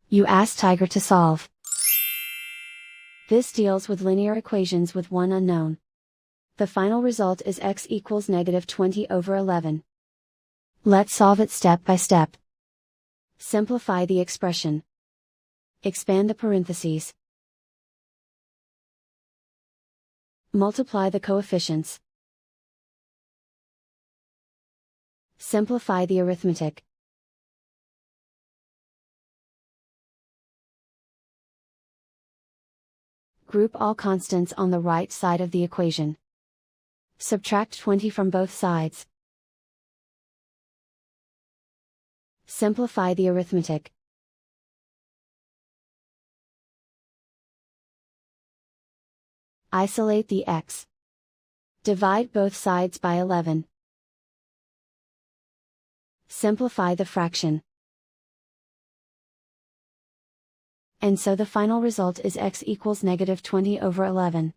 You ask Tiger to solve. This deals with linear equations with one unknown. The final result is x equals -20/11. Let's solve it step by step. Simplify the expression. Expand the parentheses. Multiply the coefficients. Simplify the arithmetic. Group all constants on the right side of the equation. Subtract 20 from both sides. Simplify the arithmetic. Isolate the x. Divide both sides by 11. Simplify the fraction. And so the final result is x equals -20/11.